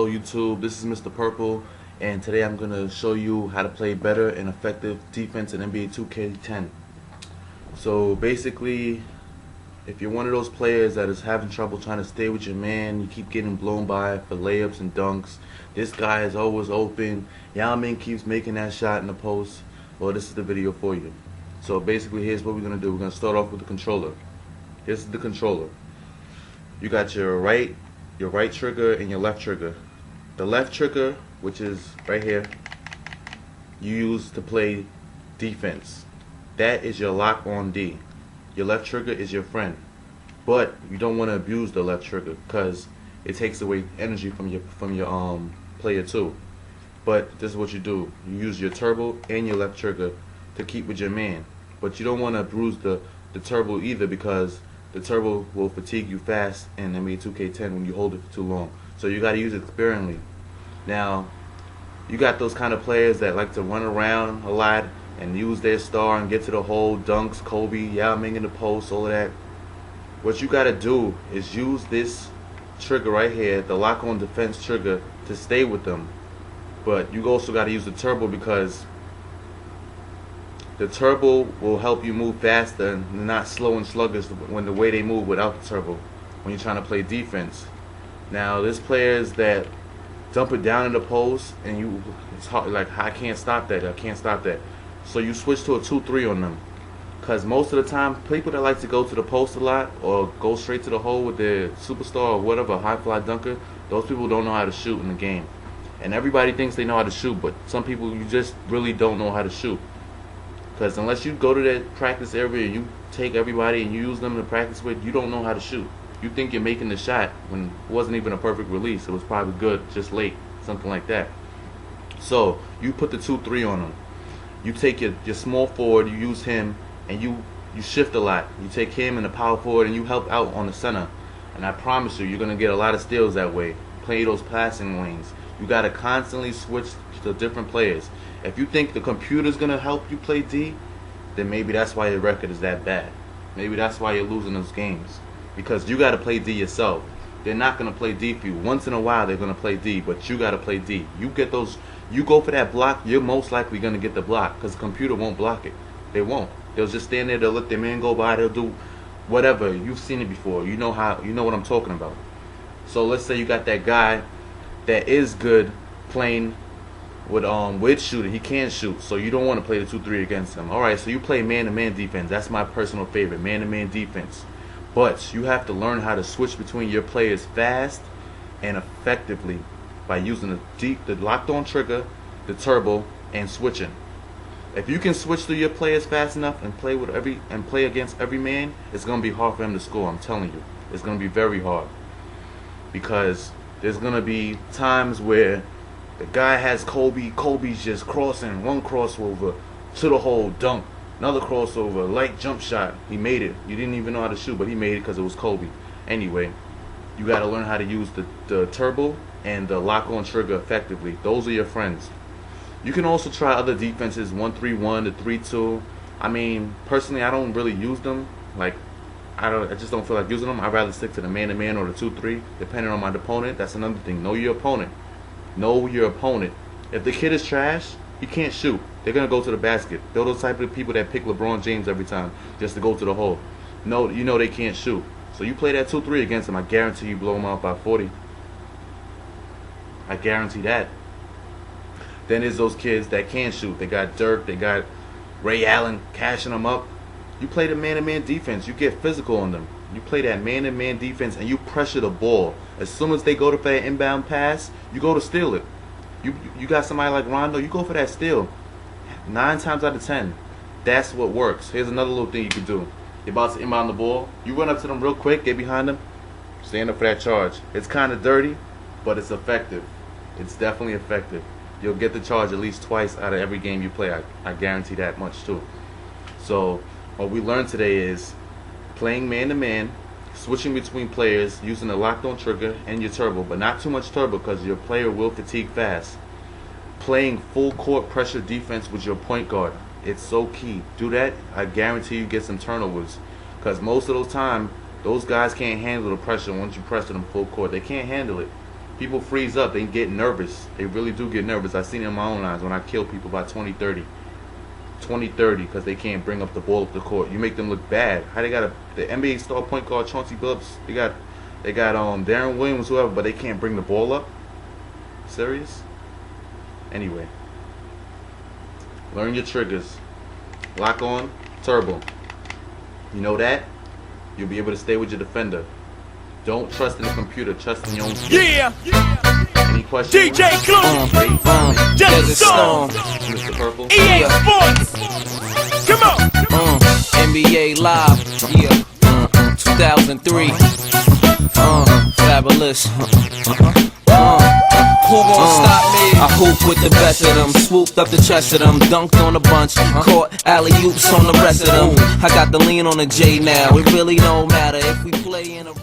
Hello YouTube, this is Mr. Purple, and today I'm going to show you how to play better and effective defense in NBA 2K10. So basically, if you're one of those players that is having trouble trying to stay with your man, you keep getting blown by for layups and dunks, this guy is always open, Yao Ming keeps making that shot in the post, well, this is the video for you. So basically, here's what we're going to do. We're going to start off with the controller. This is the controller. You got your right trigger and your left trigger. The left trigger, which is right here, you use to play defense. That is your lock on D. Your left trigger is your friend, but you don't want to abuse the left trigger because it takes away energy from your player too. But this is what you do: you use your turbo and your left trigger to keep with your man, but you don't want to bruise the turbo either, because the turbo will fatigue you fast in NBA 2K10 when you hold it for too long. So you got to use it sparingly. Now, you got those kind of players that like to run around a lot and use their star and get to the hole, dunks, Kobe, Yao Ming in the post, all of that. What you got to do is use this trigger right here, the lock on defense trigger, to stay with them. But you also got to use the turbo, because the turbo will help you move faster and not slow and sluggish when the way they move without the turbo when you're trying to play defense. Now, there's players that dump it down in the post and it's hard, like, I can't stop that, I can't stop that. So you switch to a 2-3 on them, because most of the time people that like to go to the post a lot or go straight to the hole with their superstar or whatever, high fly dunker, those people don't know how to shoot in the game. And everybody thinks they know how to shoot, but some people, you just really don't know how to shoot. Because unless you go to that practice area and you take everybody and you use them to practice with, you don't know how to shoot. You think you're making the shot when it wasn't even a perfect release. It was probably good, just late, something like that. So you put the 2-3 on them. You take your small forward, you use him, and you shift a lot. You take him and the power forward and you help out on the center. And I promise you, you're going to get a lot of steals that way. Play those passing lanes. You got to constantly switch to different players. If you think the computer's going to help you play D, then maybe that's why your record is that bad. Maybe that's why you're losing those games. Because you got to play D yourself. They're not going to play D for you. Once in a while they're going to play D, but you got to play D. You get those, you go for that block, you're most likely going to get the block, because the computer won't block it. They won't. They'll just stand there, they'll let their man go by, they'll do whatever. You've seen it before. You know what I'm talking about. So let's say you got that guy that is good playing with shooting. He can't shoot, so you don't want to play the 2-3 against him. Alright, so you play man-to-man defense. That's my personal favorite, man-to-man defense. But you have to learn how to switch between your players fast and effectively by using the locked-on trigger, the turbo, and switching. If you can switch through your players fast enough and play against every man, it's gonna be hard for him to score. I'm telling you, it's gonna be very hard, because there's gonna be times where the guy has Kobe's just crossing, one crossover to the hole, dunk, another crossover, light jump shot. He made it. You didn't even know how to shoot, but he made it because it was Kobe. Anyway, you got to learn how to use the turbo and the lock-on trigger effectively. Those are your friends. You can also try other defenses, 1-3-1, the 3-2. I mean, personally, I don't really use them. Like, I just don't feel like using them. I'd rather stick to the man-to-man or the 2-3, depending on my opponent. That's another thing. Know your opponent. Know your opponent. If the kid is trash, he can't shoot. They're going to go to the basket. They're those type of people that pick LeBron James every time just to go to the hole. No, you know they can't shoot. So you play that 2-3 against them, I guarantee you blow them out by 40. I guarantee that. Then there's those kids that can shoot. They got Dirk, they got Ray Allen cashing them up. You play the man-to-man defense. You get physical on them. You play that man-to-man defense and you pressure the ball. As soon as they go to play an inbound pass, you go to steal it. You got somebody like Rondo, you go for that steal. 9 times out of 10, that's what works. Here's another little thing you can do. You're about to inbound the ball. You run up to them real quick, get behind them, stand up for that charge. It's kind of dirty, but it's effective. It's definitely effective. You'll get the charge at least twice out of every game you play. I guarantee that much too. So what we learned today is playing man-to-man, switching between players, using the locked-on trigger and your turbo, but not too much turbo because your player will fatigue fast. Playing full-court pressure defense with your point guard. It's so key. Do that, I guarantee you get some turnovers, because most of those time, those guys can't handle the pressure once you pressure them full court. They can't handle it. People freeze up. They get nervous. They really do get nervous. I've seen it in my own lives when I kill people by 20-30. 20-30 because they can't bring up the ball up the court. You make them look bad. How they got the NBA star point guard Chauncey Billups? They got Darren Williams, whoever, but they can't bring the ball up. Serious? Anyway, learn your triggers. Lock on, turbo. You know that? You'll be able to stay with your defender. Don't trust in the computer. Trust in your own skill. Yeah. Any questions? DJ Clue. Desert Storm. Mr. Purple. EA Sports. Come on. NBA Live. Yeah. 2003. Fabulous. Who gon' stop me? I hoop with the best of them, swooped up the chest of them, dunked on a bunch, caught alley-oops on the rest of them. I got the lean on the J now, it really don't matter if we play in a